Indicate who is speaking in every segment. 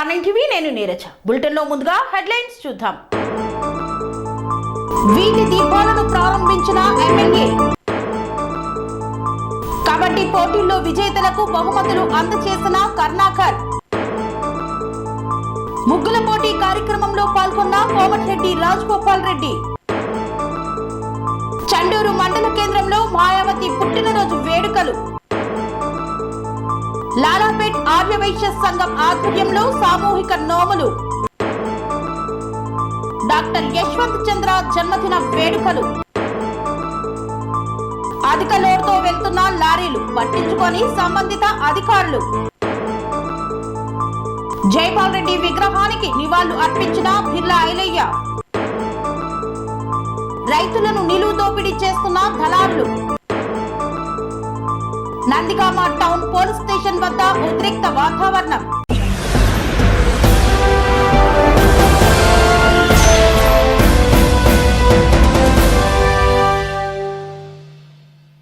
Speaker 1: Star TV నేను నీరజ. బులెటిన్లో ముందుగా హెడ్లైన్స్ చూద్దాం. వీధి దీపాలను ప్రారంభించిన ఎమ్మెల్యే. కబడ్డీ పోటీల్లో విజేతలకు బహుమతులు అందజేసిన కర్ణాకర్. ముగ్గుల పోటీ కార్యక్రమంలో పాల్గొన్న కోమటిరెడ్డి రాజగోపాల్ రెడ్డి. చండూరు మండల కేంద్రంలో మాయావతి పుట్టినరోజు వేడుకలు. లాలాపేట్ ఆర్యవైశ్య సంఘం ఆధ్వర్యంలో సామూహిక నోములు. డాక్టర్ యశ్వంత్ చంద్ర జన్మదిన వేడుకలు. అధిక లోడ్తో వెళ్తున్న లారీలు పట్టించుకొని సంబంధిత అధికారులు. జైపాల్ రెడ్డి విగ్రహానికి నివాళులు అర్పించిన బిర్లా ఐలయ్య. రైతులను నిలువు దోపిడీ చేస్తున్న దళారులు. నందిగామ టౌన్ పోలీస్ స్టేషన్ వద్ద ఉద్రిక్త వాతావరణం.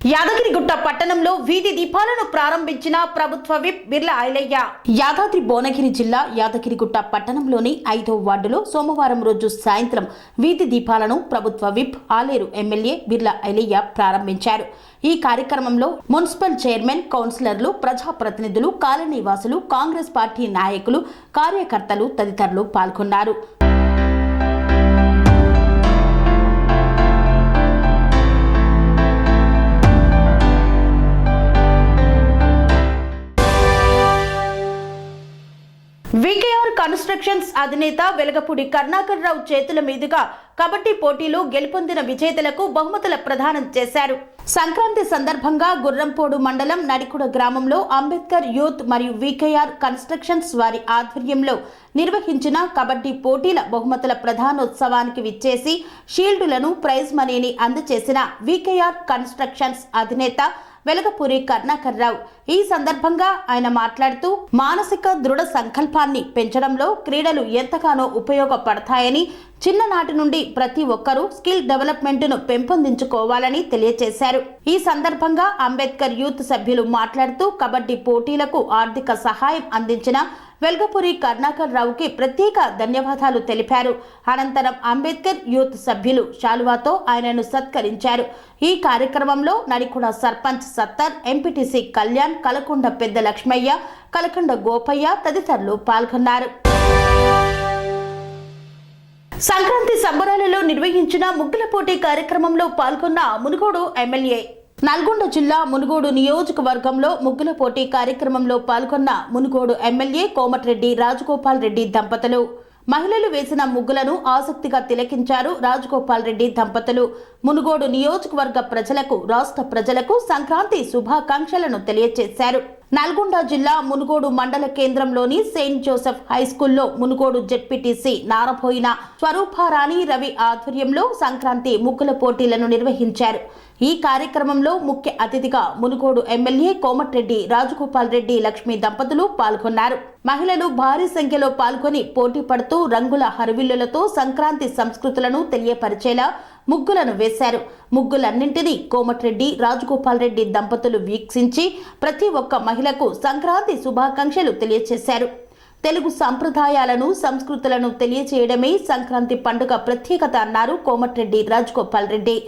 Speaker 1: యాదగిరిగుట్ట పట్టణంలో వీధి దీపాలను ప్రారంభించిన ప్రభుత్వ విప్ బిర్లా ఐలయ్య. యాదాద్రి భువనగిరి జిల్లా యాదగిరిగుట్ట పట్టణంలోని 5వ వార్డులో సోమవారం రోజు సాయంత్రం వీధి దీపాలను ప్రభుత్వ విప్ ఆలేరు ఎమ్మెల్యే బిర్లా ఐలయ్య ప్రారంభించారు. ఈ కార్యక్రమంలో మున్సిపల్ చైర్మన్, కౌన్సిలర్లు, ప్రజాప్రతినిధులు, కాలనీ వాసులు, కాంగ్రెస్ పార్టీ నాయకులు, కార్యకర్తలు తదితరులు పాల్గొన్నారు. వికేఆర్ కన్స్ట్రక్షన్స్ అధినేత వెలగపూడి కర్ణాకర్ రావు చేతుల మీదుగా కబడ్డీ పోటీలో గెలుపొందిన విజేతలకు బహుమతుల ప్రదానం చేశారు. సంక్రాంతి సందర్భంగా గుర్రంపోడు మండలం నడికుడ గ్రామంలో అంబేద్కర్ యూత్ మరియు వికేఆర్ కన్స్ట్రక్షన్స్ వారి ఆధ్వర్యంలో నిర్వహించిన కబడ్డీ పోటీల బహుమతుల ప్రధానోత్సవానికి విచ్చేసి షీల్డులను, ప్రైజ్ మనీని అందజేసిన వికేఆర్ కన్స్ట్రక్షన్స్ అధినేత వెలగపూడి కర్ణాకర్ రావు. ఈ సందర్భంగా ఆయన మాట్లాడుతూ మానసిక దృఢ సంకల్పాన్ని పెంచడంలో క్రీడలు ఎంతగానో ఉపయోగపడతాయని, చిన్ననాటి నుండి ప్రతి ఒక్కరూ స్కిల్ డెవలప్మెంట్ ను పెంపొందించుకోవాలని తెలియజేశారు. ఈ సందర్భంగా అంబేద్కర్ యూత్ సభ్యులు మాట్లాడుతూ కబడ్డీ పోటీలకు ఆర్థిక సహాయం అందించిన వెలగపూడి కర్ణాకర్ రావుకి ప్రత్యేక ధన్యవాదాలు తెలిపారు. అనంతరం అంబేద్కర్ యూత్ సభ్యులు శాలువాతో ఆయనను సత్కరించారు. ఈ కార్యక్రమంలో నడికుడ సర్పంచ్ సత్తర్, ఎంపీటీసీ కళ్యాణ్, కలకొండ పెద్ద లక్ష్మయ్య, కలకొండ గోపయ్య తదితరులు పాల్గొన్నారు. సంక్రాంతి సంబరాలలో నిర్వహించిన ముగ్గుల పోటీ కార్యక్రమంలో పాల్గొన్న మునుగోడు ఎమ్మెల్యే. నల్గొండ జిల్లా మునుగోడు నియోజకవర్గంలో ముగ్గుల పోటీ కార్యక్రమంలో పాల్గొన్న మునుగోడు ఎమ్మెల్యే కోమటిరెడ్డి రాజగోపాల్ రెడ్డి దంపతులు. మహిళలు వేసిన ముగ్గులను ఆసక్తిగా తిలకించారు రాజగోపాల్ రెడ్డి దంపతులు. మునుగోడు నియోజకవర్గ ప్రజలకు, రాష్ట్ర ప్రజలకు సంక్రాంతి శుభాకాంక్షలను తెలియజేశారు. నల్గొండ జిల్లా మునుగోడు మండల కేంద్రంలోని సెయింట్ జోసెఫ్ హైస్కూల్లో మునుగోడు జెడ్పీటీసీ నారబోయిన స్వరూపారాణి రవి ఆధ్వర్యంలో సంక్రాంతి ముగ్గుల పోటీలను నిర్వహించారు. ఈ కార్యక్రమంలో ముఖ్య అతిథిగా మునుగోడు ఎమ్మెల్యే కోమటిరెడ్డి రాజగోపాల్ రెడ్డి లక్ష్మి దంపతులు పాల్గొన్నారు. మహిళలు భారీ సంఖ్యలో పాల్గొని పోటీ పడుతూ రంగుల హరివిల్లులతో సంక్రాంతి సంస్కృతులను తెలియపరిచేలా ముగ్గులను వేశారు. ముగ్గులన్నింటినీ కోమటిరెడ్డి రాజగోపాల్ రెడ్డి దంపతులు వీక్షించి ప్రతి ఒక్క మహిళకు సంక్రాంతి శుభాకాంక్షలు తెలియజేశారు. తెలుగు సంప్రదాయాలను, సంస్కృతులను తెలియజేయడమే సంక్రాంతి పండుగ ప్రత్యేకత అన్నారు కోమటిరెడ్డి రాజగోపాల్ రెడ్డి.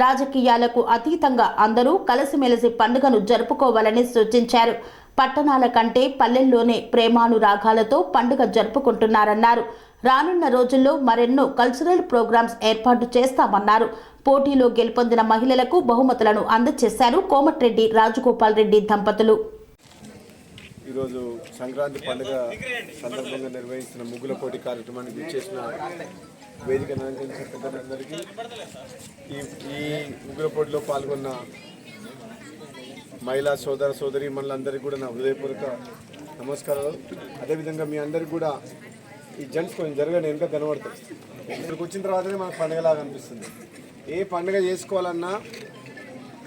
Speaker 1: రాజకీయాలకు అతీతంగా అందరూ కలిసిమెలిసి పండుగను జరుపుకోవాలని సూచించారు. పట్టణాల కంటే పల్లెల్లోనే ప్రేమానురాగాలతో పండుగ జరుపుకుంటున్నారన్నారు. రానున్న రోజుల్లో మరెన్నో కల్చరల్ ప్రోగ్రామ్స్ ఏర్పాటు చేస్తామన్నారు. పోటీలో గెలుపొందిన మహిళలకు బహుమతులను అందజేశారు కోమటిరెడ్డి రాజగోపాల్ రెడ్డి దంపతులు.
Speaker 2: ఈరోజు సంక్రాంతి పండుగ సందర్భంగా నిర్వహిస్తున్న ముగ్గుల పోటీ కార్యక్రమానికి విచ్చేసిన వేదిక అందరికీ, ఈ ముగ్గుల పోటీలో పాల్గొన్న మహిళా సోదర సోదరి మనులందరికీ కూడా నా హృదయపూర్వక నమస్కారాలు. అదేవిధంగా మీ అందరికీ కూడా ఈ జెంట్స్ కొంచెం జరగని వెనుక కనబడుతుంది. ఇక్కడికి వచ్చిన తర్వాతనే మనకు పండుగలాగా అనిపిస్తుంది. ఏ పండుగ చేసుకోవాలన్నా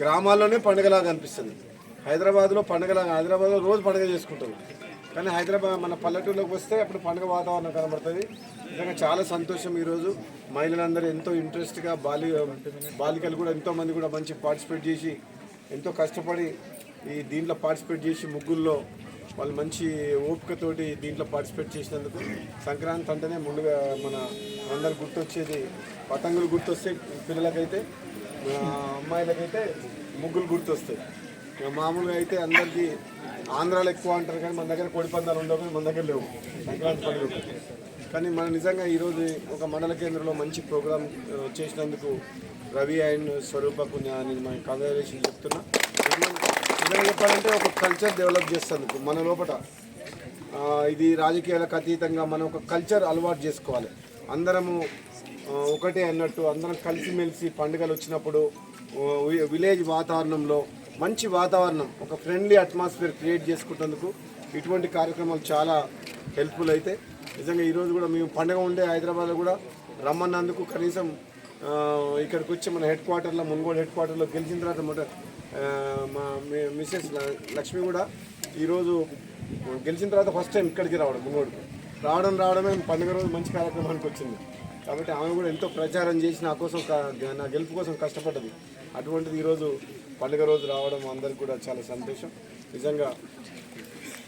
Speaker 2: గ్రామాల్లోనే పండుగలాగా అనిపిస్తుంది. హైదరాబాద్లో రోజు పండుగ చేసుకుంటారు, కానీ హైదరాబాద్ మన పల్లెటూరులోకి వస్తే అప్పుడు పండుగ వాతావరణం కనబడుతుంది. నిజంగా చాలా సంతోషం. ఈరోజు మహిళలందరూ ఎంతో ఇంట్రెస్ట్గా, బాలికలు కూడా ఎంతోమంది కూడా మంచి పార్టిసిపేట్ చేసి, ఎంతో కష్టపడి ఈ దీంట్లో పార్టిసిపేట్ చేసి ముగ్గుల్లో వాళ్ళు మంచి ఓపికతోటి దీంట్లో పార్టిసిపేట్ చేసినందుకు. సంక్రాంతి అంటేనే ముందుగా మన అందరు గుర్తొచ్చేది పతంగులు గుర్తొస్తాయి, పిల్లలకైతే అమ్మాయిలకైతే ముగ్గులు గుర్తొస్తాయి. మామూలుగా అయితే అందరికీ ఆంధ్రాలో ఎక్కువ అంటారు కానీ మన దగ్గర కోడి పందాలు ఉండవు, కానీ మన దగ్గర లేవు సంక్రాంతి పండుగ. కానీ మనం నిజంగా ఈరోజు ఒక మండల కేంద్రంలో మంచి ప్రోగ్రాం చేసినందుకు రవి అండ్ స్వరూపకు నేను మన కంగ్రాచులేషన్ చెప్తున్నా. నిజంగా చెప్పాలంటే ఒక కల్చర్ డెవలప్ చేసేందుకు మన లోపల ఇది రాజకీయాలకు అతీతంగా మనం ఒక కల్చర్ అలవాటు చేసుకోవాలి. అందరము ఒకటే అన్నట్టు అందరం కలిసిమెలిసి పండుగలు వచ్చినప్పుడు విలేజ్ వాతావరణంలో మంచి వాతావరణం, ఒక ఫ్రెండ్లీ అట్మాస్ఫియర్ క్రియేట్ చేసుకుంటేందుకు ఇటువంటి కార్యక్రమాలు చాలా హెల్ప్ఫుల్ అయితే. నిజంగా ఈరోజు కూడా మేము పండుగ ఉండే హైదరాబాద్లో కూడా రమ్మన్నందుకు కనీసం ఇక్కడికి వచ్చి మన హెడ్ క్వార్టర్లో మున్గోడు హెడ్ క్వార్టర్లో గెలిచిన తర్వాత మా మిస్సెస్ లక్ష్మి కూడా ఈరోజు గెలిచిన తర్వాత ఫస్ట్ టైం ఇక్కడికి రావడం మున్గోడుకు రావడమే పండుగ రోజు మంచి కార్యక్రమానికి వచ్చింది. కాబట్టి ఆమె కూడా ఎంతో ప్రచారం చేసి నా కోసం నా గెలుపు కోసం కష్టపడ్డది. అటువంటిది ఈరోజు పండుగ రోజు రావడం అందరికి కూడా చాలా సంతోషం. నిజంగా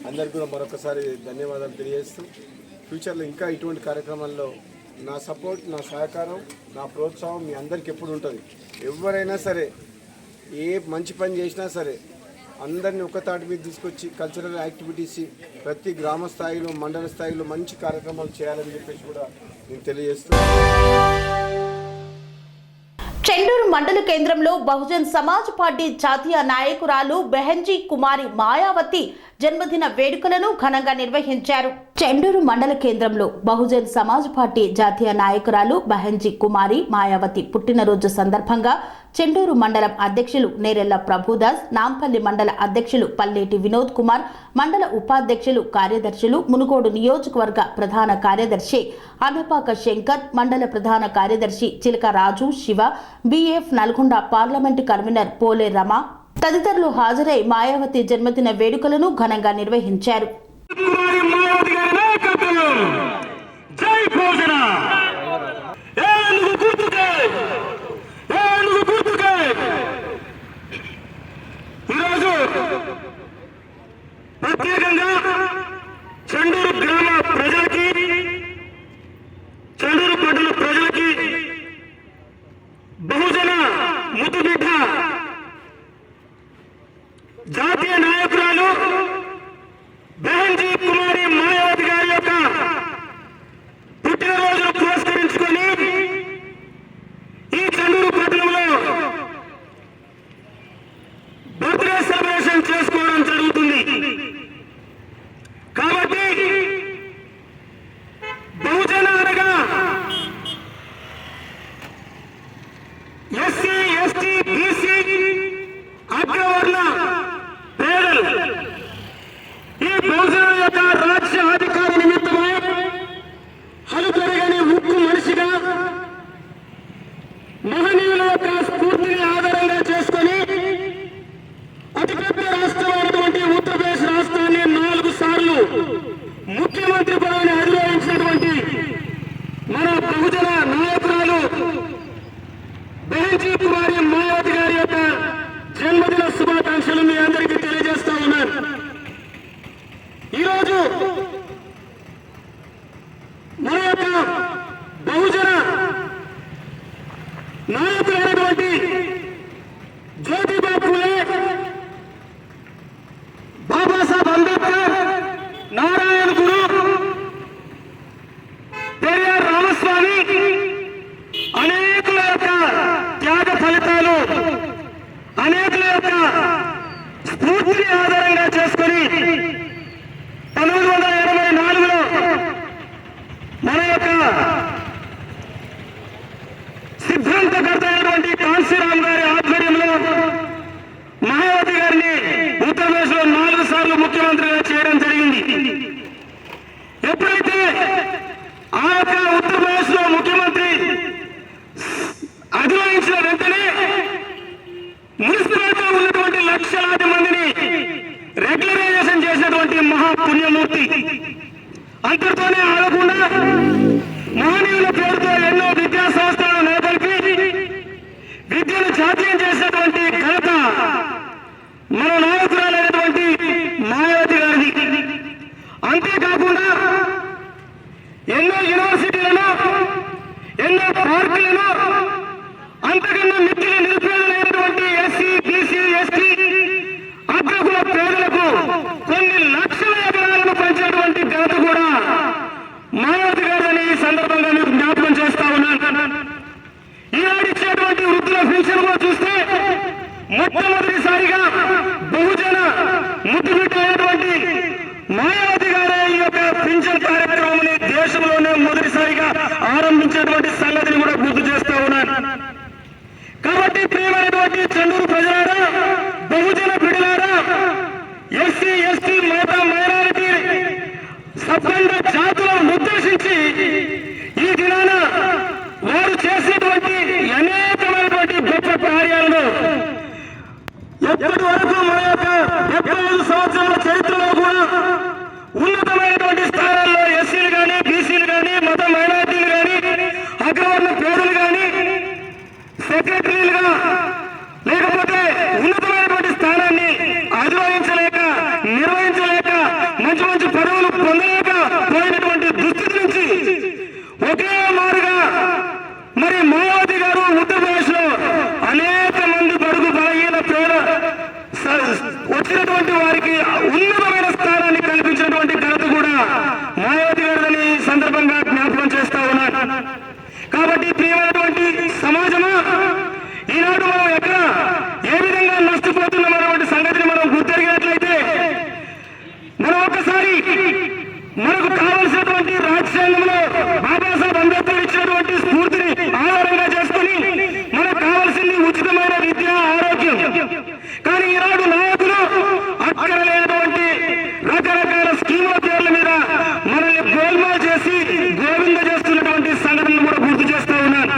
Speaker 2: అందరికి కూడా మరొకసారి ధన్యవాదాలు తెలియజేస్తూ ఫ్యూచర్లో ఇంకా ఇటువంటి కార్యక్రమాల్లో నా సపోర్ట్, నా సహకారం, నా ప్రోత్సాహం మీ అందరికి ఎప్పుడు ఉంటుంది. ఎవరైనా సరే ఏ మంచి పని చేసినా సరే అందరినీ ఒక తాటి మీద తీసుకొచ్చి కల్చరల్ యాక్టివిటీస్ ప్రతి గ్రామ స్థాయిలో మండల స్థాయిలో మంచి కార్యక్రమాలు చేయాలని చెప్పేసి కూడా నేను తెలియజేస్తున్నాను.
Speaker 1: చెండూరు మండల కేంద్రంలో బహుజన్ సమాజ్ పార్టీ జాతీయ నాయకురాలు బెహంజీ కుమారి మాయావతి జన్మదిన వేడుకలను ఘనంగా నిర్వహించారు. చెండూరు మండల కేంద్రంలో బహుజన్ సమాజ్ పార్టీ జాతీయ నాయకురాలు బెహంజీ కుమారి మాయావతి పుట్టినరోజు సందర్భంగా చెండూరు మండలం అధ్యక్షులు నేరెళ్ల ప్రభుదాస్, నాంపల్లి మండల అధ్యక్షులు పల్లేటి వినోద్ కుమార్, మండల ఉపాధ్యక్షులు కార్యదర్శులు, మునుగోడు నియోజకవర్గ ప్రధాన కార్యదర్శి అనపాక శంకర్, మండల ప్రధాన కార్యదర్శి Chilaka Raju Siva, BF Nalgonda parliament convener Pole Rama తదితరులు హాజరై మాయావతి జన్మదిన వేడుకలను ఘనంగా నిర్వహించారు.
Speaker 3: ప్రత్యేకంగా చెండూరు గ్రామ ప్రజలకి, చెండూరు పట్టణ ప్రజలకి బహుజన ముద్దుబిడ్డ జాతీయ నాయకురాలు బెహంజీ కుమారి మాయావతి గారి యొక్క పుట్టినరోజును పురస్కరించుకొని ఈ చెండూరు పట్టణంలో బర్త్డే సెలబ్రేషన్ చేసుకోవడం జరుగుతుంది. కాబట్టి బహుజన అనగా ఎస్సీ, ఎస్టీ, బీసీ, అగ్రవర్ణ పేదలు ఈ బహుజన యొక్క రాజ్య అధికార నిమిత్తమై హలుపెరగని ఉక్కు మనిషిగా మహనీయుల యొక్క స్ఫూర్తిని ఆధారంగా చేసుకొని అతిపెద్ద రాష్ట్రమైనటువంటి ఉత్తరప్రదేశ్ రాష్ట్రాన్ని 4 సార్లు ముఖ్యమంత్రి పదవిని అధిరోహించినటువంటి మన బహుజన నాయకురాలు బెహంజీ కుమారి మాయావతి గారి యొక్క జన్మదిన శుభాకాంక్షలు మీ అందరికీ తెలియజేస్తా ఉన్నారు. ఈరోజు మన యొక్క బహుజన నాయకులైనటువంటి జ్యోతిబా ఫూలే, బాబాసాహెబ్ అంబేద్కర్, నారాయణ గురు, పెరియార్ రామస్వామి అనేకుల యొక్క త్యాగ ఫలితాలు, అనేకుల యొక్క స్ఫూర్తిని ఆధారంగా చేసుకొని 1984లో మన యొక్క సిద్ధాంతకర్త అయినటువంటి కాంశీరామ్ గారి ఆధ్వర్యంలో మాయావతి గారిని ఉత్తరప్రదేశ్ లో 4 సార్లు ముఖ్యమంత్రిగా చేయడం జరిగింది. ఎప్పుడైతే ఆ యొక్క ఉత్తరప్రదేశ్ లో ముఖ్యమంత్రి అధిరోహించిన వెంటనే మున్సిపాలిటీలో ఉన్నటువంటి లక్షలాది మందిని రెగ్యులరైజేషన్ చేసినటువంటి మహాపుణ్యమూర్తి. అంతటితోనే ఆగకుండా మహనీయుల పేరుతో ఎన్నో విద్యా సంస్థలను నెలకొల్పి విద్యను జాతీయం చేసినటువంటి ఘనత మన నాయకురాలైనటువంటి మాయావతి గారిది. పెన్షన్ కూడా చూస్తే మొట్టమొదటిసారిగా బహుజన ముద్దుబిడ్డ అయినటువంటి మాయావతి గారే ఈ యొక్క పెన్షన్ కార్యక్రమాన్ని దేశంలోనే మొదటిసారిగా ఆరంభించినటువంటి సంగతిని కూడా గుర్తు చేస్తూ ఉన్నాను. కాబట్టి ప్రియమైనటువంటి చెన్నూరు ప్రజలారా, బహుజన బిడ్డలారా, ఎస్సీ ఎస్టీ మైనారిటీ సబ్బండ జాతులను ఉద్దేశించి ఈ దినాన వారు చేసేటువంటి అనేకమైనటువంటి గొప్ప కార్యాలను ఎప్పటి వరకు మన యొక్క 75 సంవత్సరాల చరిత్రలో కూడా ఉన్నతమైనటువంటి స్థానాల్లో ఎస్సీలు కానీ, బీసీలు కానీ, మత మైనారిటీలు కానీ, అగ్రవర్ణ పేదలు కానీ సెక్రటరీలుగా లేకపోతే ఉన్నతమైనటువంటి స్థానాన్ని అధిరోహించలేక, నిర్వహించలేక, మంచి మంచి పదవులు పొందలేక పోయినటువంటి దుస్థితి నుంచి ఒకే మారుగా మరి మాయావతి గారు ఉత్తరప్రదేశ్ లో అనేక మంది బడుగు బలహీన పేద వచ్చినటువంటి వారికి ఉన్నతమైన స్థానాన్ని కల్పించినటువంటి ఘనత కూడా మాయావతి గారిని సందర్భంగా జ్ఞాపకం చేస్తా ఉన్నారు. కాబట్టి ప్రియమైనటువంటి సమాజమా, ఈనాడు మనం ఎక్కడ ఏ విధంగా నష్టపోతున్నామన్నటువంటి సంగతిని మనం గుర్తెరిగినట్లయితే మనం ఒక్కసారి మనకు కావలసినటువంటి రాజ్యాంగంలో బాబాసాహెబ్ అంబేద్కర్ ఇచ్చినటువంటి స్ఫూర్తిని ఆధారంగా చేసుకుని మనకు కావాల్సింది ఉచితమైన విద్య, ఆరోగ్యం. కానీ ఈనాడు నాయకులు అక్కడ లేనటువంటి రకరకాల స్కీముల పేర్ల మీద మనల్ని గోల్మాల్ చేసి గోవింద చేస్తున్నటువంటి సంఘటనలు కూడా గుర్తు చేస్తూ ఉన్నారు.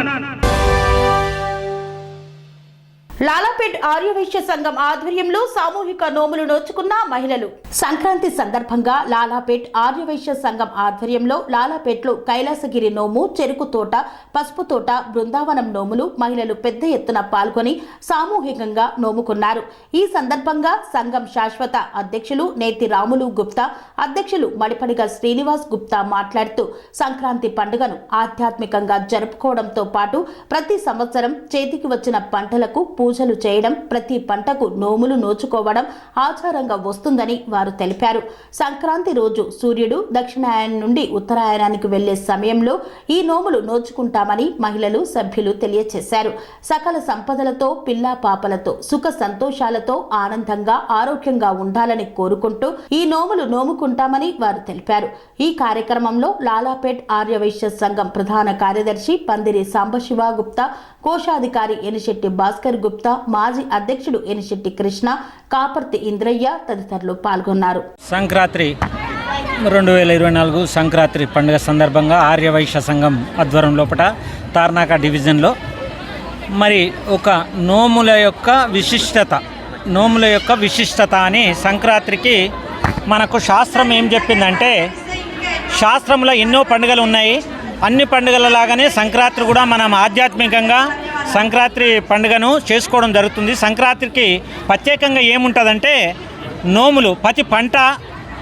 Speaker 1: లాలాపేట్ ఆర్యవైశ్య సంఘం ఆధ్వర్యంలో సామూహిక నోములు నోచుకున్న మహిళలు. సంక్రాంతి సందర్భంగా లాలాపేట్ ఆర్యవైశ్య సంఘం ఆధ్వర్యంలో లాలాపేట్లో కైలాసగిరి నోము, చెరుకు తోట, పసుపు తోట, బృందావనం నోములు మహిళలు పెద్ద ఎత్తున పాల్గొని సామూహికంగా నోముకున్నారు. ఈ సందర్భంగా సంఘం శాశ్వత అధ్యక్షులు నేతి రాములు గుప్తా, అధ్యక్షులు మడిపడిగ శ్రీనివాస్ గుప్తా మాట్లాడుతూ సంక్రాంతి పండుగను ఆధ్యాత్మికంగా జరుపుకోవడంతో పాటు ప్రతి సంవత్సరం చేతికి వచ్చిన పంటలకు పూజలు చేయడం, ప్రతి పంటకు నోములు నోచుకోవడం ఆచారంగా వస్తుందని వారు తెలిపారు. సంక్రాంతి రోజు సూర్యుడు దక్షిణాయనం నుండి ఉత్తరాయణానికి వెళ్లే సమయంలో ఈ నోములు నోచుకుంటామని మహిళలు, సభ్యులు తెలియజేశారు. సకల సంపదలతో, పిల్లా పాపలతో, సుఖ సంతోషాలతో ఆనందంగా, ఆరోగ్యంగా ఉండాలని కోరుకుంటూ ఈ నోములు నోముకుంటామని వారు తెలిపారు. ఈ కార్యక్రమంలో లాలాపేట్ ఆర్యవైశ్య సంఘం ప్రధాన కార్యదర్శి పందిరి సాంబశివ గుప్తా, కోశాధికారి ఎనిశెట్టి భాస్కర్ గుప్తా, మాజీ అధ్యక్షుడు ఎనిశెట్టి కృష్ణ, కాపర్తి ఇంద్రయ్య తదితరులు పాల్గొన్నారు.
Speaker 4: సంక్రాంతి 2024 సంక్రాంతి పండుగ సందర్భంగా ఆర్యవైశ్య సంఘం ఆధ్వర్యం లోపల తార్నాక డివిజన్లో మరి ఒక నోముల యొక్క విశిష్టత అని సంక్రాంతికి మనకు శాస్త్రం ఏం చెప్పిందంటే, శాస్త్రంలో ఎన్నో పండుగలు ఉన్నాయి. అన్ని పండుగల లాగానే సంక్రాంతి కూడా మనం ఆధ్యాత్మికంగా సంక్రాంతి పండుగను చేసుకోవడం జరుగుతుంది. సంక్రాంతికి ప్రత్యేకంగా ఏముంటుందంటే నోములు,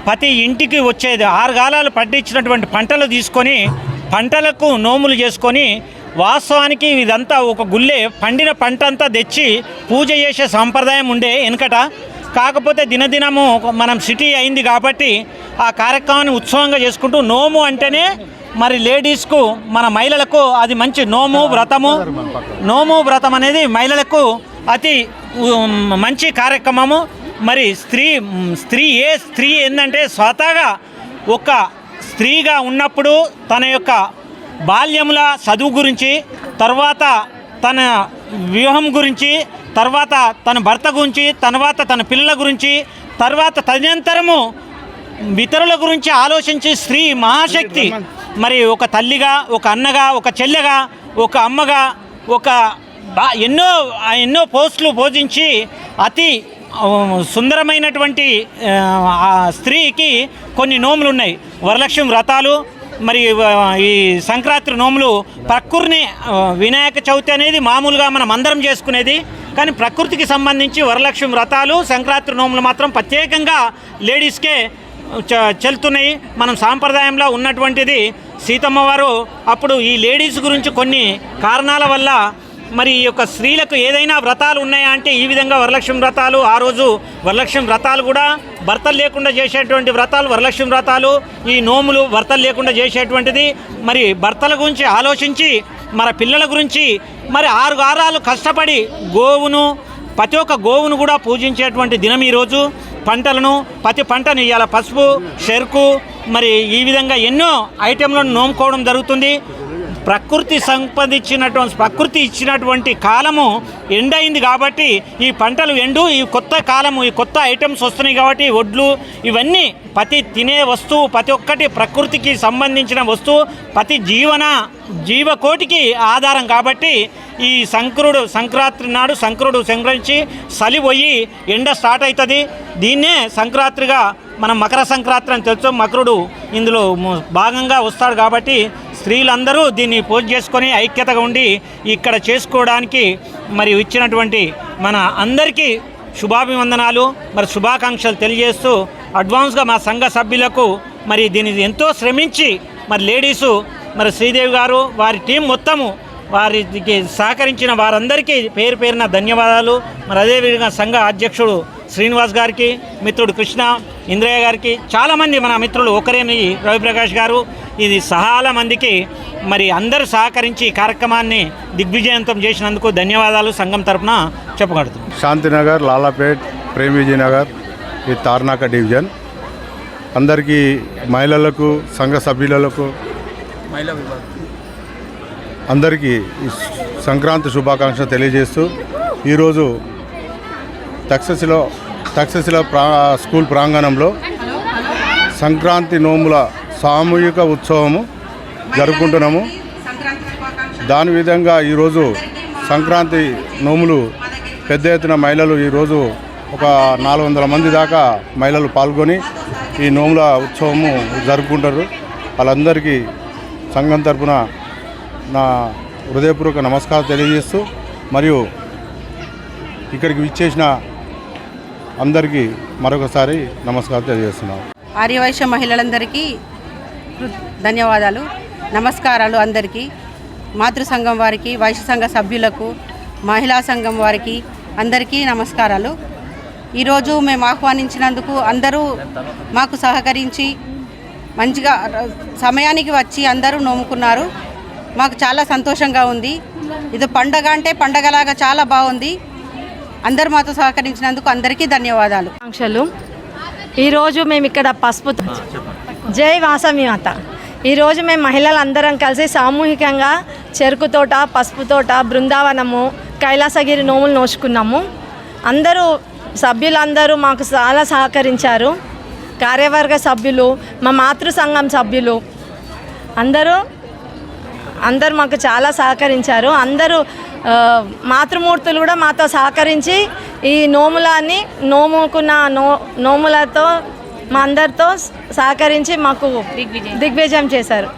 Speaker 4: ప్రతి ఇంటికి వచ్చేది 6 కాలాలు పండించినటువంటి పంటలు తీసుకొని పంటలకు నోములు చేసుకొని, వాస్తవానికి ఇదంతా ఒక గుళ్ళే పండిన పంట అంతా తెచ్చి పూజ చేసే సాంప్రదాయం ఉండే వెనుకట. కాకపోతే దినదినము మనం సిటీ అయింది కాబట్టి ఆ కార్యక్రమాన్ని ఉత్సవంగా చేసుకుంటూ, నోము అంటేనే మరి లేడీస్కు, మన మహిళలకు అది మంచి నోము వ్రతం అనేది మహిళలకు అతి మంచి కార్యక్రమము. మరి స్త్రీ ఏంటంటే స్వతహాగా ఒక స్త్రీగా ఉన్నప్పుడు తన యొక్క బాల్యముల చదువు గురించి, తర్వాత తన వివాహం గురించి, తర్వాత తన భర్త గురించి, తర్వాత తన పిల్లల గురించి, తర్వాత తదనంతరము ఇతరుల గురించి ఆలోచించి స్త్రీ మహాశక్తి. మరి ఒక తల్లిగా, ఒక అన్నగా, ఒక చెల్లెగా, ఒక అమ్మగా, ఎన్నో పోస్టులు భోజించి అతి సుందరమైనటువంటి స్త్రీకి కొన్ని నోములు ఉన్నాయి. వరలక్ష్మి వ్రతాలు, మరి ఈ సంక్రాంతి నోములు ప్రకృతిని, వినాయక చవితి అనేది మామూలుగా మనం అందరం చేసుకునేది, కానీ ప్రకృతికి సంబంధించి వరలక్ష్మి వ్రతాలు, సంక్రాంతి నోములు మాత్రం ప్రత్యేకంగా లేడీస్కే చెల్తున్నాయి. మనం సాంప్రదాయంలో ఉన్నటువంటిది సీతమ్మ వారు అప్పుడు ఈ లేడీస్ గురించి కొన్ని కారణాల వల్ల మరి ఈ యొక్క స్త్రీలకు ఏదైనా వ్రతాలు ఉన్నాయా అంటే ఈ విధంగా వరలక్ష్మి వ్రతాలు, ఆ రోజు వరలక్ష్మి వ్రతాలు కూడా భర్తలు లేకుండా చేసేటువంటి వ్రతాలు వరలక్ష్మి వ్రతాలు, ఈ నోములు భర్తలు లేకుండా చేసేటువంటిది. మరి భర్తల గురించి ఆలోచించి మన పిల్లల గురించి మరి 6 వారాలు కష్టపడి గోవును ప్రతి ఒక్క గోవును కూడా పూజించేటువంటి దినం ఈరోజు. పంటలను ప్రతి పంటను ఇవాళ పసుపు, చెరుకు మరి ఈ విధంగా ఎన్నో ఐటెంలను నోముకోవడం జరుగుతుంది. ప్రకృతి ఇచ్చినటువంటి కాలము ఎండైంది కాబట్టి ఈ పంటలు ఎండు, ఈ కొత్త కాలము, ఈ కొత్త ఐటమ్స్ వస్తున్నాయి కాబట్టి వడ్లు ఇవన్నీ ప్రతి తినే వస్తువు ప్రతి ఒక్కటి ప్రకృతికి సంబంధించిన వస్తువు, ప్రతి జీవకోటికి ఆధారం కాబట్టి ఈ సంక్రాంతి నాడు సంక్రుడు సంక్రమించి చలి పోయి ఎండ స్టార్ట్ అవుతుంది. దీన్నే సంక్రాంతిగా మనం మకర సంక్రాంతి అని తెలుసు. మకరుడు ఇందులో భాగంగా వస్తాడు కాబట్టి స్త్రీలందరూ దీన్ని పూజ చేసుకొని ఐక్యతగా ఉండి ఇక్కడ చేసుకోవడానికి మరి ఇచ్చినటువంటి మన అందరికీ శుభాభివందనాలు మరి శుభాకాంక్షలు తెలియజేస్తూ అడ్వాన్స్గా మా సంఘ సభ్యులకు మరి దీన్ని ఎంతో శ్రమించి మరి లేడీసు మరి శ్రీదేవి గారు వారి టీం మొత్తము వారికి సహకరించిన వారందరికీ పేరు పేరున ధన్యవాదాలు. మరి అదేవిధంగా సంఘ అధ్యక్షుడు శ్రీనివాస్ గారికి, మిత్రుడు కృష్ణ, ఇంద్రయ్య గారికి, చాలామంది మన మిత్రులు ఒకరేని రవిప్రకాష్ గారు, ఇది చాలా మందికి మరి అందరూ సహకరించి ఈ కార్యక్రమాన్ని దిగ్విజయంతం చేసినందుకు ధన్యవాదాలు సంఘం తరఫున చెప్పగలుగుతున్నాం.
Speaker 5: శాంతినగర్, లాలాపేట్, ప్రేమిజీ నగర్, ఈ తార్నాక డివిజన్ అందరికీ మహిళలకు, సంఘ సభ్యులకు అందరికీ సంక్రాంతి శుభాకాంక్షలు తెలియజేస్తూ ఈరోజు తక్షశిల స్కూల్ ప్రాంగణంలో సంక్రాంతి నోముల సామూహిక ఉత్సవము జరుపుకుంటున్నాము. దాని విధంగా ఈరోజు సంక్రాంతి నోములు పెద్ద ఎత్తున మహిళలు ఈరోజు ఒక 400 మంది దాకా మహిళలు పాల్గొని ఈ నోముల ఉత్సవము జరుపుకుంటారు. వాళ్ళందరికీ సంఘం తరపున నా హృదయపూర్వక నమస్కారం తెలియజేస్తూ మరియు ఇక్కడికి విచ్చేసిన అందరికీ మరొకసారి నమస్కారం తెలియజేస్తున్నాం.
Speaker 6: ఆర్యవైశ్య మహిళలందరికీ ధన్యవాదాలు, నమస్కారాలు. అందరికీ మాతృ సంఘం వారికి, వైశ్య సంఘ సభ్యులకు, మహిళా సంఘం వారికి అందరికీ నమస్కారాలు. ఈరోజు మేము ఆహ్వానించినందుకు అందరూ మాకు సహకరించి మంచిగా సమయానికి వచ్చి అందరూ నోముకున్నారు. మాకు చాలా సంతోషంగా ఉంది. ఇది పండగ అంటే పండగలాగా చాలా బాగుంది. అందరూ మాతో సహకరించినందుకు అందరికీ ధన్యవాదాలు.
Speaker 7: ఆకాంక్షలు. ఈరోజు మేము ఇక్కడ పసుపు జై వాసవి మాత. ఈరోజు మేము మహిళలందరం కలిసి సామూహికంగా చెరుకు తోట, పసుపు తోట, బృందావనము, కైలాసగిరి నోములు నోచుకున్నాము. అందరూ సభ్యులందరూ మాకు చాలా సహకరించారు. కార్యవర్గ సభ్యులు, మా మాతృ సంఘం సభ్యులు అందరూ మాకు చాలా సహకరించారు. అందరూ మాతృమూర్తులు కూడా మాతో సహకరించి ఈ నోములని నోముకున్న నోములతో మా అందరితో సహకరించి మాకు దిగ్విజయం చేశారు.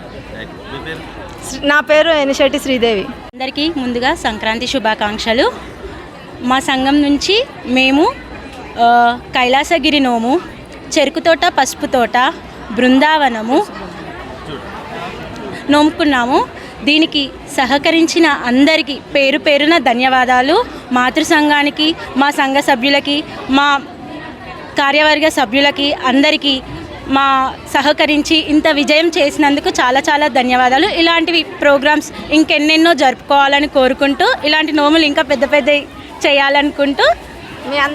Speaker 7: నా పేరు ఎనిశెట్టి శ్రీదేవి.
Speaker 8: అందరికీ ముందుగా సంక్రాంతి శుభాకాంక్షలు. మా సంఘం నుంచి మేము కైలాసగిరి నోము, చెరుకు తోట, పసుపు తోట, బృందావనము నోముకున్నాము. దీనికి సహకరించిన అందరికీ పేరు పేరున ధన్యవాదాలు. మాతృ సంఘానికి, మా సంఘ సభ్యులకి, మా కార్యవర్గ సభ్యులకి అందరికీ మా సహకరించి ఇంత విజయం చేసినందుకు చాలా చాలా ధన్యవాదాలు. ఇలాంటివి ప్రోగ్రామ్స్ ఇంకెన్నెన్నో జరుపుకోవాలని కోరుకుంటూ, ఇలాంటి నోములు ఇంకా పెద్ద పెద్ద చేయాలనుకుంటూ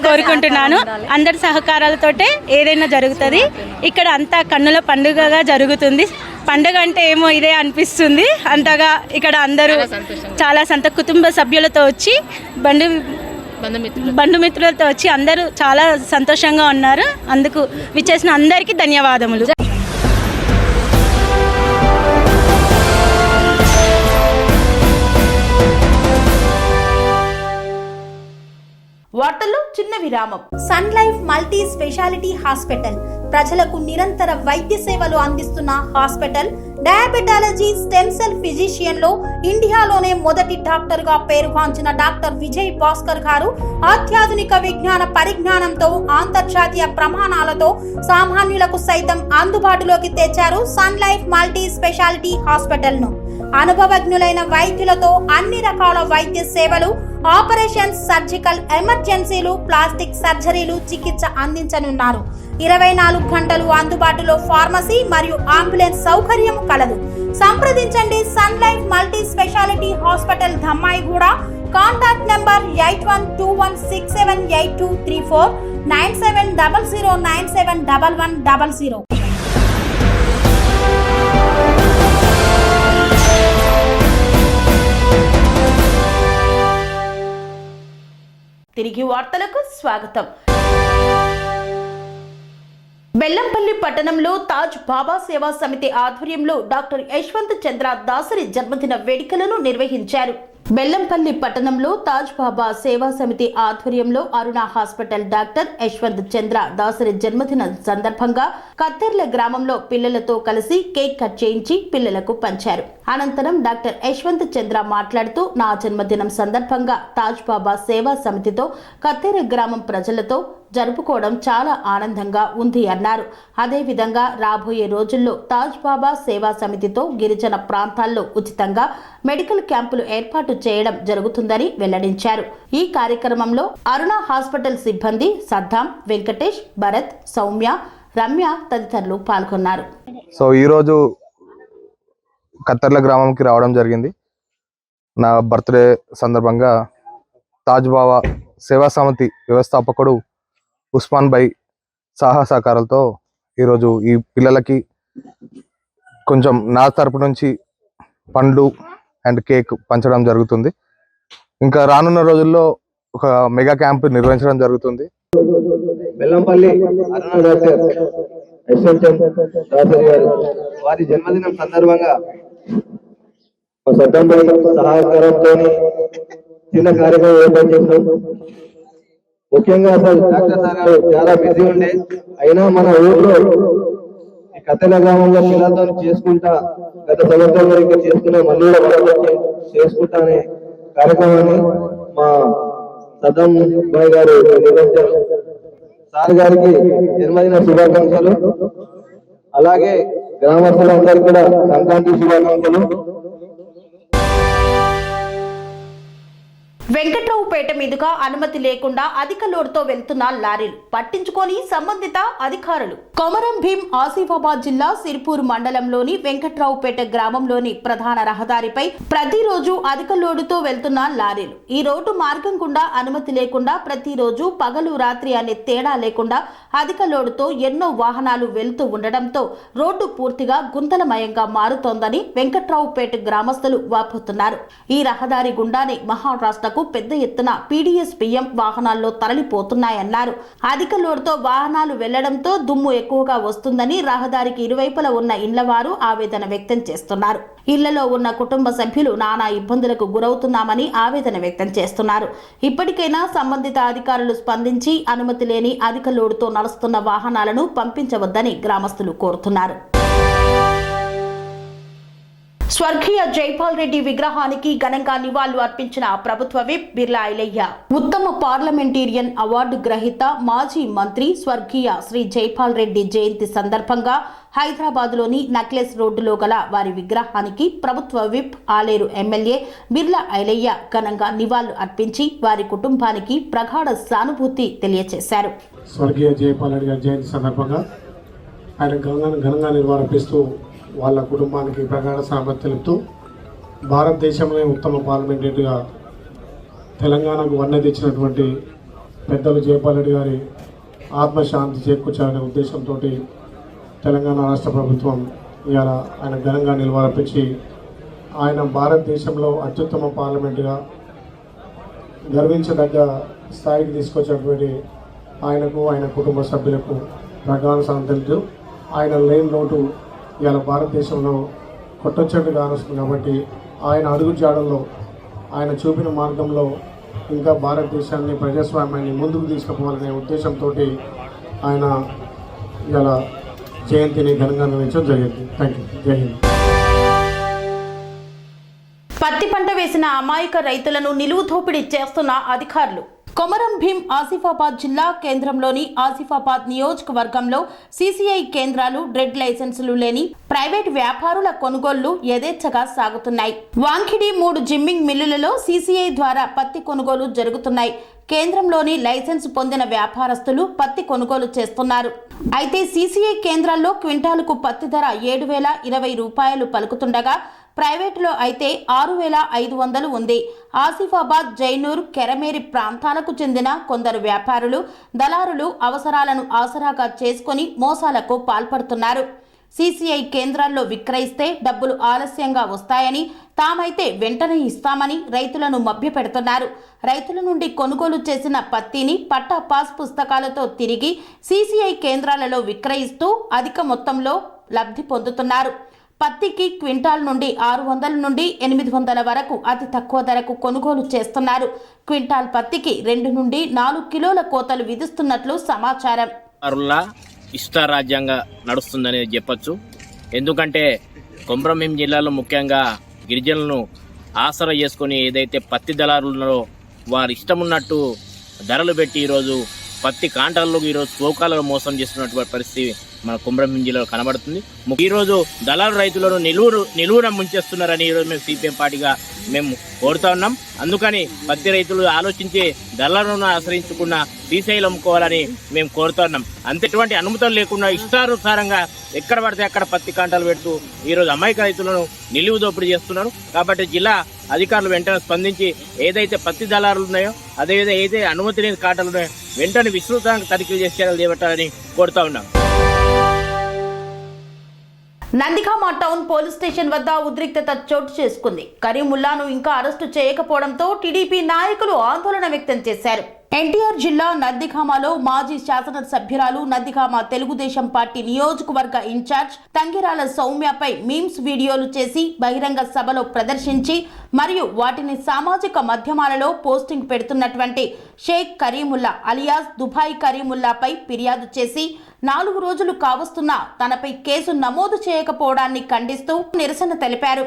Speaker 8: కోరుకుంటున్నాను. అందరి సహకారాలతోటే ఏదైనా జరుగుతుంది. ఇక్కడ అంతా కన్నుల పండుగగా జరుగుతుంది. పండుగ అంటే ఏమో ఇదే అనిపిస్తుంది. అంతగా ఇక్కడ అందరూ చాలా కుటుంబ సభ్యులతో వచ్చి బంధుమిత్రులతో వచ్చి అందరూ చాలా సంతోషంగా ఉన్నారు. అందుకు విచ్చేసిన అందరికీ ధన్యవాదములు.
Speaker 1: వార్తల్లో చిన్న విరామం. Sun Life multi speciality Hospital ప్రజలకు నిరంతర వైద్య సేవలు అందిస్తున్న hospital. Diabetology, stem cell physician లో ఇండియాలోనే మొదటి డాక్టర్ గా పేరుగాంచిన డాక్టర్ విజయ్ భాస్కర్ గారు అత్యాధునిక విజ్ఞాన పరిజ్ఞానంతో అంతర్జాతీయ ప్రమాణాలతో సామాన్యులకు సైతం అందుబాటులోకి తెచ్చారు Sun Life multi speciality hospital ను. అనుభవజ్ఞులైన వైద్యులతో అన్ని రకాల వైద్య సేవలు, ఆపరేషన్స్, సర్జికల్ ఎమర్జెన్సీలు, ప్లాస్టిక్ సర్జరీలు, చికిత్స అందించనున్నారు. 24 గంటలు అందుబాటులో ఫార్మసీ మరియు అంబులెన్స్ సౌకర్యం కలదు. సంప్రదించండి Sun Life multi speciality hospital Dhammaiguda. Contact number 8121678234 9700971100. తిరిగి వార్తలకు స్వాగతం. బెల్లంపల్లి పట్టణంలో తాజ్ బాబా సేవా సమితి ఆధ్వర్యంలో డాక్టర్ యశ్వంత్ చంద్ర దాసరి జన్మదిన వేడుకలను నిర్వహించారు. బెల్లంపల్లి పట్టణంలో తాజ్ బాబా సేవా సమితి ఆధ్వర్యంలో అరుణ హాస్పిటల్ డాక్టర్ యశ్వంత్ చంద్ర దాసరి జన్మదిన సందర్భంగా కత్తెర్ల గ్రామంలో పిల్లలతో కలిసి కేక్ కట్ చేయించి పిల్లలకు పంచారు. అనంతరం డాక్టర్ యశ్వంత్ చంద్ర మాట్లాడుతూ, నా జన్మదినం సందర్భంగా తాజ్ బాబా సేవా సమితితో కత్తెర్ల గ్రామం ప్రజలతో జరుపుకోవడం చాలా ఆనందంగా ఉంది అన్నారు. అదేవిధంగా రాబోయే రోజుల్లో తాజ్ బాబా సేవా సమితితో గిరిజన ప్రాంతాల్లో ఉచితంగా మెడికల్ క్యాంపులు ఏర్పాటు చేయడం జరుగుతుందని వెల్లడించారు. ఈ కార్యక్రమంలో అరుణ హాస్పిటల్ సిబ్బంది సద్దాం, వెంకటేష్, భరత్, సౌమ్య, రమ్య తదితరులు పాల్గొన్నారు.
Speaker 9: సో ఈరోజు కత్తెర్ల గ్రామంకి రావడం జరిగింది. నా బర్త్డే సందర్భంగా తాజ్ బాబా సేవా సమితి వ్యవస్థాపకుడు ఉస్మాన్ భాయ్ సహకారాలతో ఈరోజు ఈ పిల్లలకి కొంచెం నా తరపు నుంచి పండ్లు అండ్ కేక్ పంచడం జరుగుతుంది. ఇంకా రానున్న రోజుల్లో ఒక మెగా క్యాంప్ నిర్వహించడం జరుగుతుంది.
Speaker 10: బెల్లంపల్లి అరుణ డాక్టర్ యశ్వంత్ దాసరి గారు వారి జన్మదినం సందర్భంగా సద్దాం భాయ్ సహకారంతో చిన్న కార్యక్రమం ఏర్పాటు చేశాం. ముఖ్యంగా అసలు డాక్టర్ సార్ గారు చాలా బిజీ ఉండే అయినా మన ఊర్లో ఈ కత్తెల గ్రామంలో పిల్లలతో చేసుకుంటా గత సంవత్సరం వరకు చేసుకున్న మళ్ళీ చేసుకుంటా అనే కార్యక్రమాన్ని మా సద్దాం భాయ్ గారు నిర్వహించారు. సార్ గారికి జన్మదిన శుభాకాంక్షలు. అలాగే గ్రామస్తులందరికీ కూడా సంక్రాంతి శుభాకాంక్షలు.
Speaker 1: వెంకట్రావుపేట మీదుగా అనుమతి లేకుండా అధిక లోడుతో వెళ్తున్న లారీలు పట్టించుకొని సంబంధిత అధికారులు. కొమరం భీం ఆసిఫాబాద్ జిల్లా సిర్పూర్ మండలంలోని వెంకట్రావుపేట గ్రామంలోని ప్రధాన రహదారిపై ప్రతిరోజు అధిక లోడుతో వెళ్తున్న లారీలు. ఈ రోడ్డు మార్గం గుండా అనుమతి లేకుండా ప్రతిరోజు పగలు రాత్రి అనే తేడా లేకుండా అధిక లోడుతో ఎన్నో వాహనాలు వెళ్తూ ఉండడంతో రోడ్డు పూర్తిగా గుంతలమయంగా మారుతోందని వెంకట్రావుపేట గ్రామస్తులు వాపోతున్నారు. ఈ రహదారి గుండానే మహారాష్ట్రకు పెద్ద ఎత్తున పీడీఎస్పీఎం వాహనాల్లో తరలిపోతున్నాయన్నారు. అధిక లోడుతో వాహనాలు వెళ్లడంతో దుమ్ము ఎక్కువగా వస్తుందని రహదారికి ఇరువైపులా ఉన్న ఇళ్లవారు ఆవేదన వ్యక్తం చేస్తున్నారు. ఇళ్లలో ఉన్న కుటుంబ సభ్యులు నానా ఇబ్బందులకు గురవుతున్నామని ఆవేదన వ్యక్తం చేస్తున్నారు. ఇప్పటికైనా సంబంధిత అధికారులు స్పందించి అనుమతి లేని అధిక లోడుతో నడుస్తున్న వాహనాలను పంపించవద్దని గ్రామస్తులు కోరుతున్నారు. స్వర్గీయ జైపాల్ రెడ్డి విగ్రహానికి ఘనంగా నివాళులు అర్పించిన ప్రభుత్వ విప్ బిర్లా ఐలయ్య. ఉత్తమ పార్లమెంటేరియన్ అవార్డు గ్రహీత మాజీ మంత్రి స్వర్గీయ శ్రీ జైపాల్ రెడ్డి జయంతి సందర్భంగా హైదరాబాద్లోని నక్లెస్ రోడ్డులో గల వారి విగ్రహానికి ప్రభుత్వ విప్ ఆలేరు ఎమ్మెల్యే బిర్లా ఐలయ్య ఘనంగా నివాళులు అర్పించి వారి కుటుంబానికి ప్రగాఢ సానుభూతి తెలియజేశారు.
Speaker 11: స్వర్గీయ జైపాల్ రెడ్డి గారి జయంతి సందర్భంగా ఆయన ఘనంగా నివాళులర్పిస్తూ వాళ్ళ కుటుంబానికి ప్రగాఢ సానుభూతి తెలుపుతూ భారతదేశంలో ఉత్తమ పార్లమెంటరీగా తెలంగాణకు వన్నె తెచ్చినటువంటి పెద్దలు జైపాల్ రెడ్డి గారి ఆత్మశాంతి చేకూర్చాలనే ఉద్దేశంతో తెలంగాణ రాష్ట్ర ప్రభుత్వం ఇవాళ ఆయన ఘనంగా నివాళులర్పించి ఆయన భారతదేశంలో అత్యుత్తమ పార్లమెంటుగా గర్వించదగ్గ స్థాయికి తీసుకొచ్చినటువంటి ఆయనకు ఆయన కుటుంబ సభ్యులకు ప్రగాఢ సానుభూతి తెలుపుతూ ఆయన లేని లోటు ఇవాళ భారతదేశంలో కొట్టొచ్చట్టుగా కానొస్తుంది. కాబట్టి ఆయన అడుగు జాడల్లో ఆయన చూపిన మార్గంలో ఇంకా భారతదేశాన్ని ప్రజాస్వామ్యాన్ని ముందుకు తీసుకుపోవాలనే ఉద్దేశంతో ఆయన ఇవాళ జయంతిని ఘనంగా నిర్వహించడం జరిగింది. Thank you. జై హింద్.
Speaker 1: పత్తి పంట వేసిన అమాయక రైతులను నిలువు దోపిడీ చేస్తున్న అధికారులు. కొమరం భీం ఆసిఫాబాద్ జిల్లా కేంద్రంలోని ఆసిఫాబాద్ నియోజకవర్గంలో సీసీఐ కేంద్రాలు, ట్రేడ్ లైసెన్సులు లేని ప్రైవేట్ వ్యాపారుల కొనుగోళ్లు యథేచ్ఛగా సాగుతున్నాయి. వాంకిడి 3 జిమ్మింగ్ మిల్లులలో సీసీఐ ద్వారా పత్తి కొనుగోలు జరుగుతున్నాయి. కేంద్రంలోని లైసెన్స్ పొందిన వ్యాపారస్తులు పత్తి కొనుగోలు చేస్తున్నారు. అయితే సీసీఐ కేంద్రాల్లో క్వింటాలుకు పత్తి ధర 7,020 రూపాయలు పలుకుతుండగా ప్రైవేటులో అయితే 6,500 ఉంది. ఆసిఫాబాద్, జైనూర్, కెరమేరి ప్రాంతాలకు చెందిన కొందరు వ్యాపారులు, దళారులు అవసరాలను ఆసరాగా చేసుకుని మోసాలకు పాల్పడుతున్నారు. సీసీఐ కేంద్రాల్లో విక్రయిస్తే డబ్బులు ఆలస్యంగా వస్తాయని, తామైతే వెంటనే ఇస్తామని రైతులను మభ్యపెడుతున్నారు. రైతుల నుండి కొనుగోలు చేసిన పత్తిని పట్టా పాస్ పుస్తకాలతో తిరిగి సీసీఐ కేంద్రాలలో విక్రయిస్తూ అధిక మొత్తంలో లబ్ధి పొందుతున్నారు. పత్తికి క్వింటాల్ నుండి 600 నుండి 800 వరకు అతి తక్కువ ధరకు కొనుగోలు చేస్తున్నారు. క్వింటాల్ పత్తికి 2 నుండి 4 కిలోల కోతలు విధిస్తున్నట్లు సమాచారం.
Speaker 12: ఇష్టారాజ్యంగా నడుస్తుందని చెప్పొచ్చు. ఎందుకంటే కొమరం భీం జిల్లాలో ముఖ్యంగా గిరిజనులను ఆసరా చేసుకుని ఏదైతే పత్తి దళారులలో వారి ఇష్టం ఉన్నట్టు ధరలు పెట్టి ఈరోజు పత్తి కాంటాల్లో ఈరోజు తూకాలలో మోసం చేస్తున్నటువంటి పరిస్థితి మన కొమరం భీం జిల్లాలో కనబడుతుంది. ఈరోజు దళారు రైతులను నిలువున ముంచేస్తున్నారని ఈరోజు మేము సిపిఎం పార్టీగా మేము కోరుతా ఉన్నాం. అందుకని పత్తి రైతులు ఆలోచించి దళారులను ఆశ్రయించుకున్న సీసీఐలు అమ్ముకోవాలని మేము కోరుతా ఉన్నాం. అంతేటువంటి అనుమతులు లేకుండా ఇష్టానుసారంగా ఎక్కడ పడితే అక్కడ పత్తి కాంటాలు పెడుతూ ఈరోజు అమాయక రైతులను నిలువు దోపిడీ చేస్తున్నారు. కాబట్టి జిల్లా అధికారులు వెంటనే స్పందించి ఏదైతే పత్తి దళారులు ఉన్నాయో అదేవిధంగా ఏదైతే అనుమతి లేని కాంటాలు ఉన్నాయో వెంటనే విస్తృతంగా తనిఖీలు చేసి చర్యలు చేపట్టాలని కోరుతా ఉన్నాం.
Speaker 1: నందిగామ టౌన్ పోలీస్ స్టేషన్ వద్ద ఉద్రిక్తత చోటు చేసుకుంది. కరీముల్లాను ఇంకా అరెస్టు చేయకపోవడంతో టీడీపీ నాయకులు ఆందోళన వ్యక్తం చేశారు. ఎన్టీఆర్ జిల్లా నందిగామలో మాజీ శాసనసభ్యురాలు, నందిగామ తెలుగుదేశం పార్టీ నియోజకవర్గ ఇన్ఛార్జ్ తంగిరాల సౌమ్యపై మీమ్స్ వీడియోలు చేసి బహిరంగ సభలో ప్రదర్శించి మరియు వాటిని సామాజిక మాధ్యమాలలో పోస్టింగ్ పెడుతున్నటువంటి షేక్ కరీముల్లా అలియాస్ దుబాయ్ కరీముల్లాపై ఫిర్యాదు చేసి 4 రోజులు కావస్తున్నా తనపై కేసు నమోదు చేయకపోవడాన్ని ఖండిస్తూ నిరసన తెలిపారు.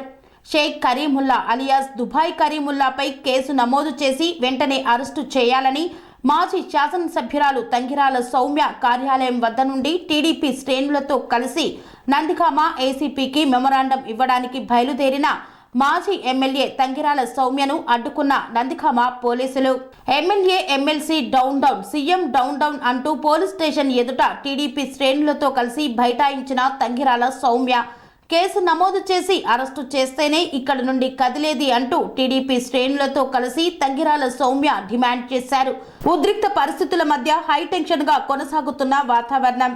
Speaker 1: షేక్ కరీముల్లా అలియాస్ దుబాయ్ కరీముల్లాపై కేసు నమోదు చేసి వెంటనే అరెస్టు చేయాలని మాజీ శాసనసభ్యురాలు తంగిరాల సౌమ్య కార్యాలయం వద్ద నుండి టీడీపీ శ్రేణులతో కలిసి నందిగామ ఏసీపీకి మెమొరాండం ఇవ్వడానికి బయలుదేరిన మాజీ ఎమ్మెల్యే తంగిరాల సౌమ్యను అడ్డుకున్న నందిగామ పోలీసులు MLA, MLC down down, CM down down అంటూ పోలీస్ స్టేషన్ ఎదుట టీడీపీ శ్రేణులతో కలిసి బైఠాయించిన తంగిరాల సౌమ్య కేసు నమోదు చేసి అరెస్టు చేస్తేనే ఇక్కడి నుండి కదిలేది అంటూ టీడీపీ శ్రేణులతో కలిసి తంగిరాల సౌమ్య డిమాండ్ చేశారు. ఉద్రిక్త పరిస్థితుల మధ్య హైటెన్షన్ గా కొనసాగుతున్న వాతావరణం.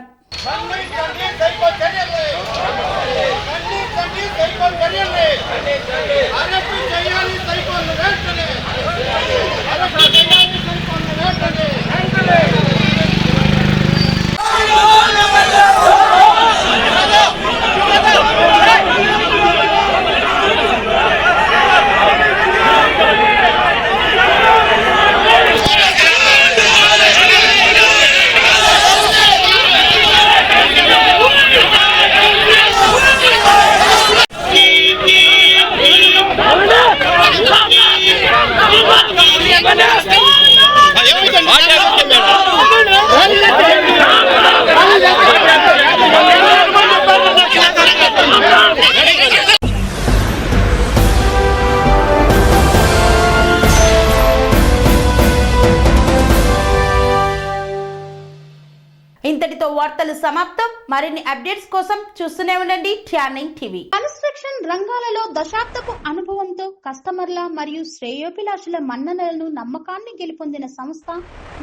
Speaker 1: ఇంతటితో వార్తలు సమాప్తం. మరిన్ని అప్డేట్స్ కోసం చూస్తూనే ఉండండి ట్యానింగ్ టీవీ. కన్స్ట్రక్షన్ రంగాలలో దశాబ్దపు అనుభవంతో కస్టమర్ల మరియు శ్రేయోభిలాషుల మన్ననలను, నమ్మకాన్ని గెలుపొందిన సంస్థ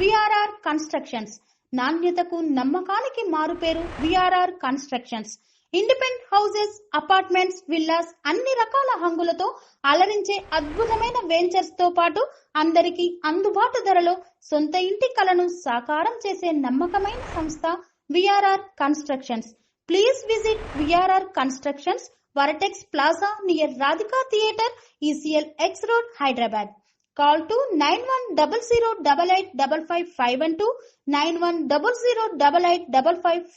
Speaker 1: విఆర్ఆర్ కన్స్ట్రక్షన్స్. నాణ్యతకు, నమ్మకానికి మారుపేరు VRR constructions. Independent houses, apartments, villas అన్ని రకాల హంగులతో అలరించే అద్భుతమైన వెంచర్స్ తో పాటు అందరికీ అందుబాటు ధరలో సొంత ఇంటి కలను సాకారం చేసే నమ్మకమైన సంస్థ VRR constructions. Please visit VRR constructions, వరటెక్స్ plaza near Radhika theatre, ECL X Road, Hyderabad. Call to 910088555512, 9100885555.